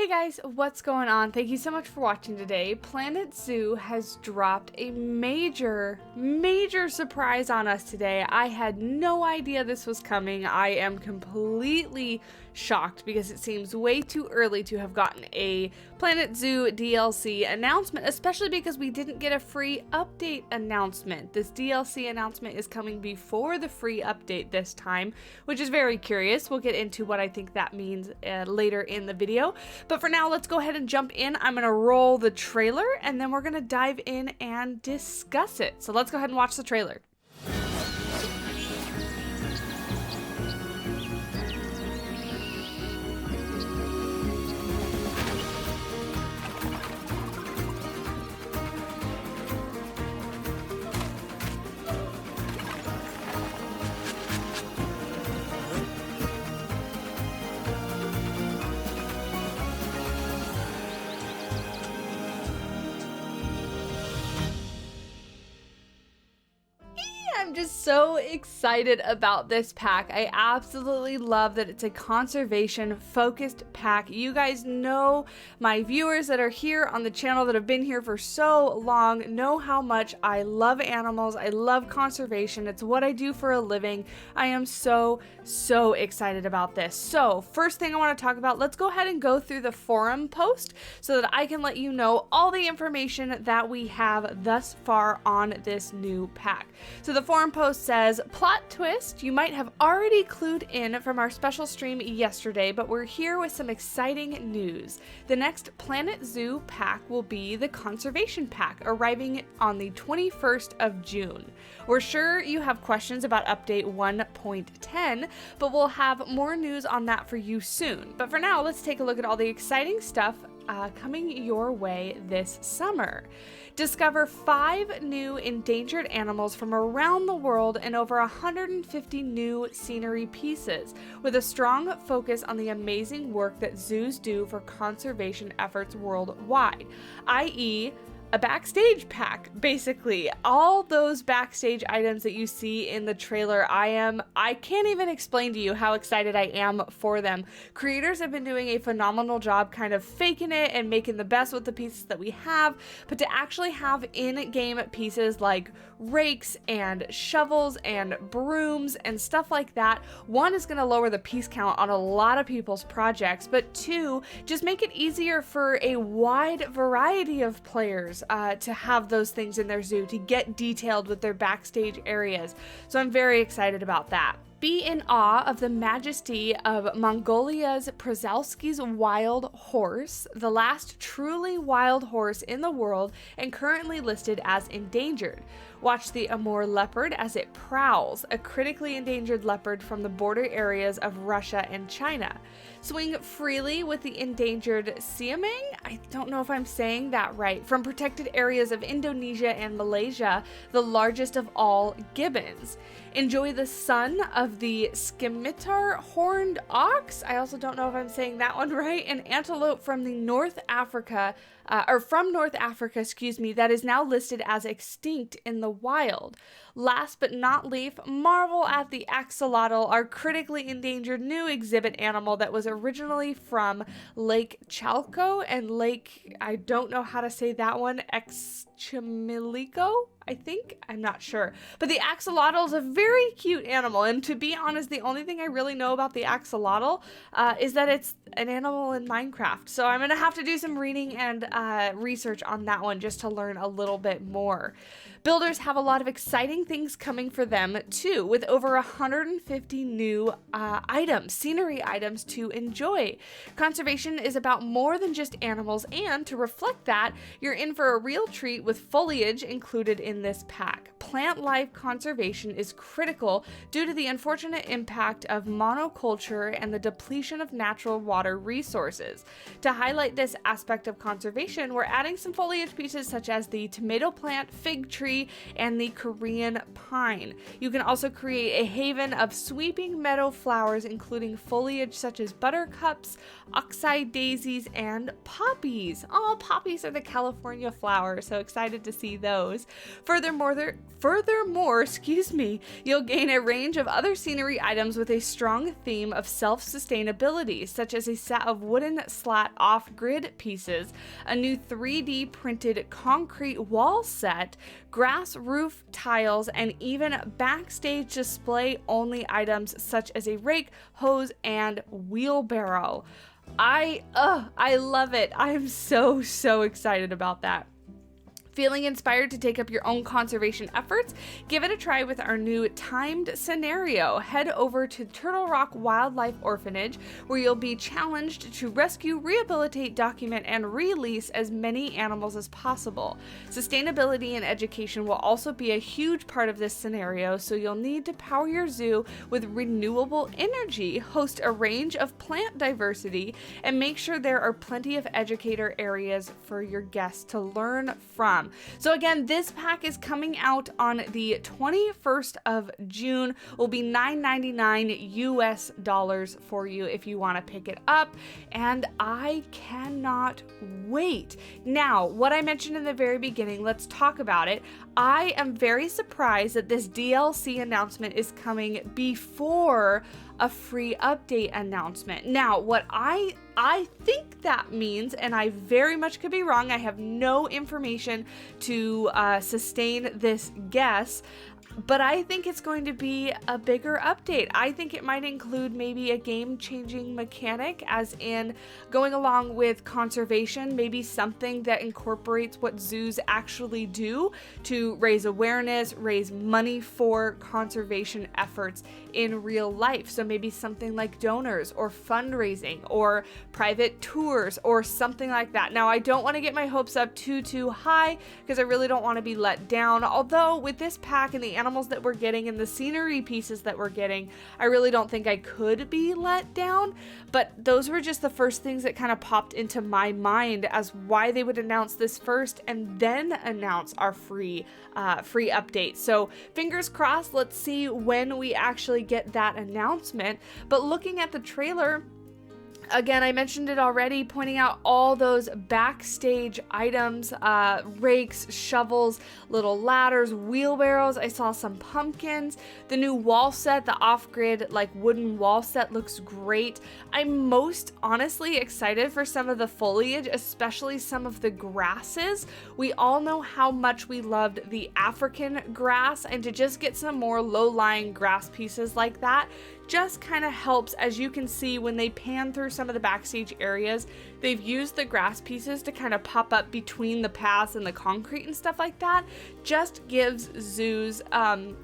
Guys, what's going on? Thank you so much for watching today. Planet Zoo has dropped a major surprise on us today. I had no idea this was coming. I am completely shocked because it seems way too early to have gotten a Planet Zoo DLC announcement, especially because we didn't get a free update announcement. This DLC announcement is coming before the free update this time, which is very curious. We'll get into what I think that means later in the video. But for now, let's go ahead and jump in. I'm going to roll the trailer and then we're going to dive in and discuss it. So let's go ahead and watch the trailer. I'm just so excited about this pack. I absolutely love that it's a conservation focused pack. You guys know, my viewers that are here on the channel that have been here for so long know how much I love animals. I love conservation. It's what I do for a living. I am so excited about this. So first thing I want to talk about, let's go ahead and go through the forum post so that I can let you know all the information that we have thus far on this new pack. So the forum post says, plot twist, you might have already clued in from our special stream yesterday, but we're here with some exciting news. The next Planet Zoo pack will be the Conservation Pack, arriving on the 21st of June. We're sure you have questions about update 1.10, but we'll have more news on that for you soon. But for now, let's take a look at all the exciting stuff coming your way this summer. Discover 5 new endangered animals from around the world and over 150 new scenery pieces, with a strong focus on the amazing work that zoos do for conservation efforts worldwide, i.e., a backstage pack. Basically all those backstage items that you see in the trailer, I can't even explain to you how excited I am for them. Creators have been doing a phenomenal job kind of faking it and making the best with the pieces that we have, but to actually have in-game pieces like rakes and shovels and brooms and stuff like that, one, is going to lower the piece count on a lot of people's projects, but two, just make it easier for a wide variety of players to have those things in their zoo, to get detailed with their backstage areas. So I'm very excited about that. Be in awe of the majesty of Mongolia's Przewalski's wild horse, the last truly wild horse in the world and currently listed as endangered. Watch the Amur leopard as it prowls, a critically endangered leopard from the border areas of Russia and China. Swing freely with the endangered Siamang, I don't know if I'm saying that right, from protected areas of Indonesia and Malaysia, the largest of all gibbons. Enjoy the sun of the Scimitar-horned ox, I also don't know if I'm saying that one right, an antelope from the North Africa, excuse me, that is now listed as extinct in the wild. Last but not least, marvel at the axolotl, our critically endangered new exhibit animal that was originally from Lake Chalco and Lake, I don't know how to say that one, Exchimilico, I think? I'm not sure. But the axolotl is a very cute animal, and to be honest, the only thing I really know about the axolotl is that it's an animal in Minecraft. So I'm gonna have to do some reading and research on that one just to learn a little bit more. Builders have a lot of exciting things coming for them too, with over 150 new scenery items to enjoy. Conservation is about more than just animals, and to reflect that, you're in for a real treat with foliage included in this pack. Plant life conservation is critical due to the unfortunate impact of monoculture and the depletion of natural water resources. To highlight this aspect of conservation, we're adding some foliage pieces such as the tomato plant, fig tree, and the Korean pine. You can also create a haven of sweeping meadow flowers, including foliage such as buttercups, oxeye daisies, and poppies. Oh, poppies are the California flower, so excited to see those. Furthermore, excuse me, you'll gain a range of other scenery items with a strong theme of self-sustainability, such as a set of wooden slat off-grid pieces, a new 3D printed concrete wall set, grass roof tiles, and even backstage display-only items such as a rake, hose, and wheelbarrow. I love it. I am so excited about that. Feeling inspired to take up your own conservation efforts? Give it a try with our new timed scenario. Head over to Turtle Rock Wildlife Orphanage, where you'll be challenged to rescue, rehabilitate, document, and release as many animals as possible. Sustainability and education will also be a huge part of this scenario, so you'll need to power your zoo with renewable energy, host a range of plant diversity, and make sure there are plenty of educator areas for your guests to learn from. So again, this pack is coming out on the 21st of June. Will be $9.99 US for you if you want to pick it up, and I cannot wait. Now, what I mentioned in the very beginning, let's talk about it. I am very surprised that this DLC announcement is coming before a free update announcement. Now, what I think that means, and I very much could be wrong, I have no information to sustain this guess, but I think it's going to be a bigger update. I think it might include maybe a game-changing mechanic, as in going along with conservation, maybe something that incorporates what zoos actually do to raise awareness, raise money for conservation efforts in real life. So maybe something like donors or fundraising or private tours or something like that. Now, I don't want to get my hopes up too high because I really don't want to be let down. Although with this pack and the animals that we're getting and the scenery pieces that we're getting, I really don't think I could be let down. But those were just the first things that kind of popped into my mind as why they would announce this first and then announce our free update. So fingers crossed, let's see when we actually get that announcement. But looking at the trailer, again, I mentioned it already, pointing out all those backstage items, rakes, shovels, little ladders, wheelbarrows. I saw some pumpkins. The new wall set, the off-grid like wooden wall set, looks great. I'm most honestly excited for some of the foliage, especially some of the grasses. We all know how much we loved the African grass, and to just get some more low-lying grass pieces like that just kind of helps. As you can see, when they pan through some of the backstage areas, they've used the grass pieces to kind of pop up between the paths and the concrete and stuff like that. Just gives zoos,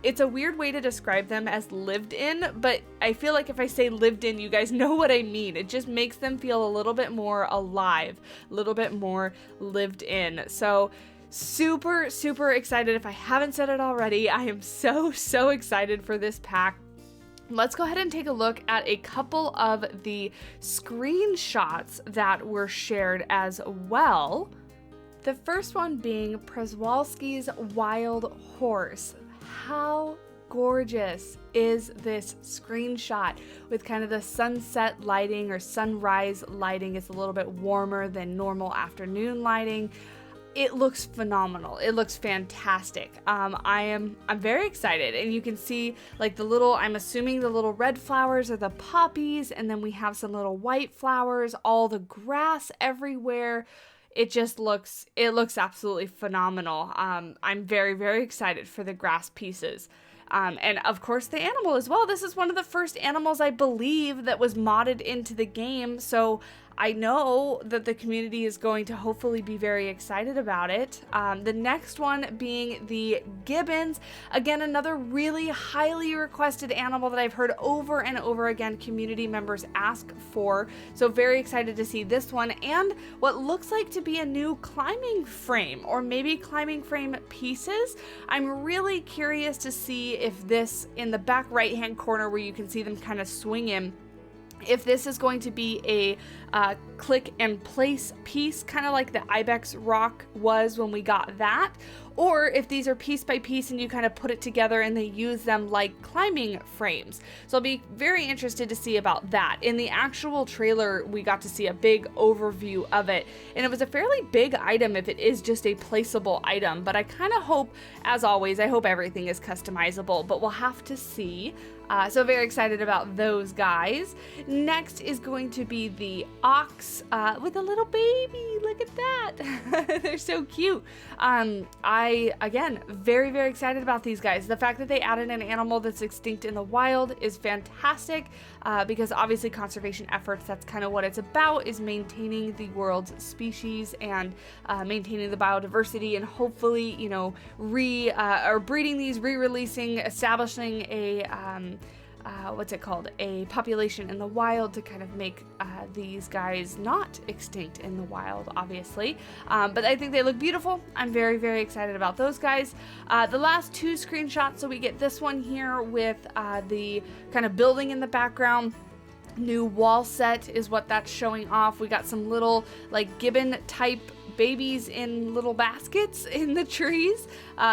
it's a weird way to describe them as lived in, but I feel like if I say lived in, you guys know what I mean. It just makes them feel a little bit more alive, a little bit more lived in. So super excited. If I haven't said it already, I am so excited for this pack. Let's go ahead and take a look at a couple of the screenshots that were shared as well. The first one being Przewalski's wild horse. How gorgeous is this screenshot with kind of the sunset lighting or sunrise lighting? It's a little bit warmer than normal afternoon lighting. It looks phenomenal. It looks fantastic. I'm very excited, and you can see like the little, I'm assuming the little red flowers are the poppies, and then we have some little white flowers, all the grass everywhere. It looks absolutely phenomenal. I'm very excited for the grass pieces. And of course the animal as well. This is one of the first animals, I believe, that was modded into the game, so I know that the community is going to hopefully be very excited about it. The next one being the gibbons. Again, another really highly requested animal that I've heard over and over again community members ask for. So very excited to see this one, and what looks like to be a new climbing frame, or maybe climbing frame pieces. I'm really curious to see if this, in the back right hand corner where you can see them kind of swing in, if this is going to be a click and place piece, kind of like the Ibex rock was when we got that, or if these are piece by piece and you kind of put it together and they use them like climbing frames. So I'll be very interested to see about that. In the actual trailer, we got to see a big overview of it, and it was a fairly big item if it is just a placeable item, but I kind of hope, as always, I hope everything is customizable, but we'll have to see. So very excited about those guys. Next is going to be the ox with a little baby. Look at that. They're so cute. Again, very, very excited about these guys. The fact that they added an animal that's extinct in the wild is fantastic because obviously conservation efforts, that's kind of what it's about, is maintaining the world's species and maintaining the biodiversity, and hopefully, you know, or breeding these, re-releasing, establishing a what's it called, a population in the wild to kind of make these guys not extinct in the wild, obviously. But I think they look beautiful. I'm very, very excited about those guys. The last two screenshots, so we get this one here with the kind of building in the background. New wall set is what that's showing off. We got some little like gibbon type babies in little baskets in the trees.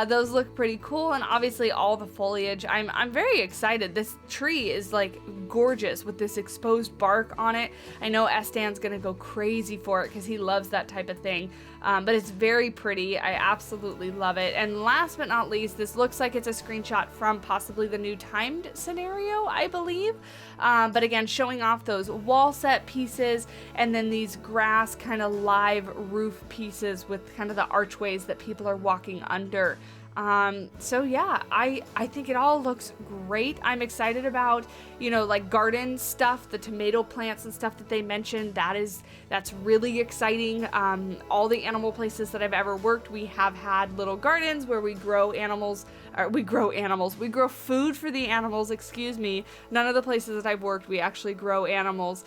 Those look pretty cool, and obviously all the foliage. I'm very excited. This tree is like gorgeous with this exposed bark on it. I know Estan's gonna go crazy for it because he loves that type of thing, but it's very pretty. I absolutely love it. And last but not least, this looks like it's a screenshot from possibly the new timed scenario, I believe. But again, showing off those wall set pieces and then these grass kind of live roof pieces with kind of the archways that people are walking under. So yeah, I think it all looks great. I'm excited about, you know, like garden stuff, the tomato plants and stuff that they mentioned. That's really exciting. All the animal places that I've ever worked, we have had little gardens where we grow animals, or we grow food for the animals, excuse me. None of the places that I've worked, we actually grow animals.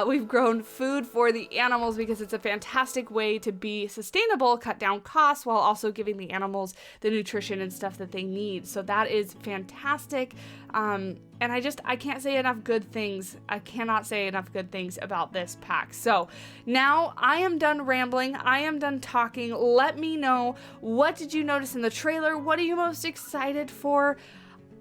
We've grown food for the animals because it's a fantastic way to be sustainable, cut down costs, while also giving the animals the nutrition and stuff that they need. So that is fantastic. And I can't say enough good things. I cannot say enough good things about this pack. So now I am done rambling. I am done talking. Let me know, what did you notice in the trailer? What are you most excited for?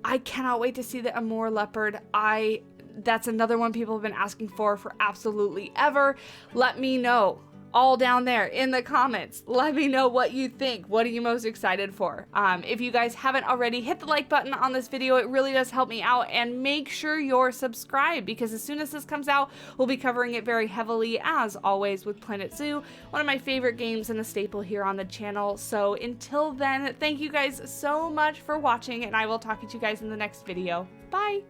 I cannot wait to see the Amur leopard. That's another one people have been asking for absolutely ever. Let me know. All down there in the comments. Let me know what you think. What are you most excited for? If you guys haven't already, hit the like button on this video. It really does help me out, and make sure you're subscribed because as soon as this comes out, we'll be covering it very heavily, as always, with Planet Zoo, one of my favorite games and a staple here on the channel. So until then, thank you guys so much for watching, and I will talk to you guys in the next video. Bye!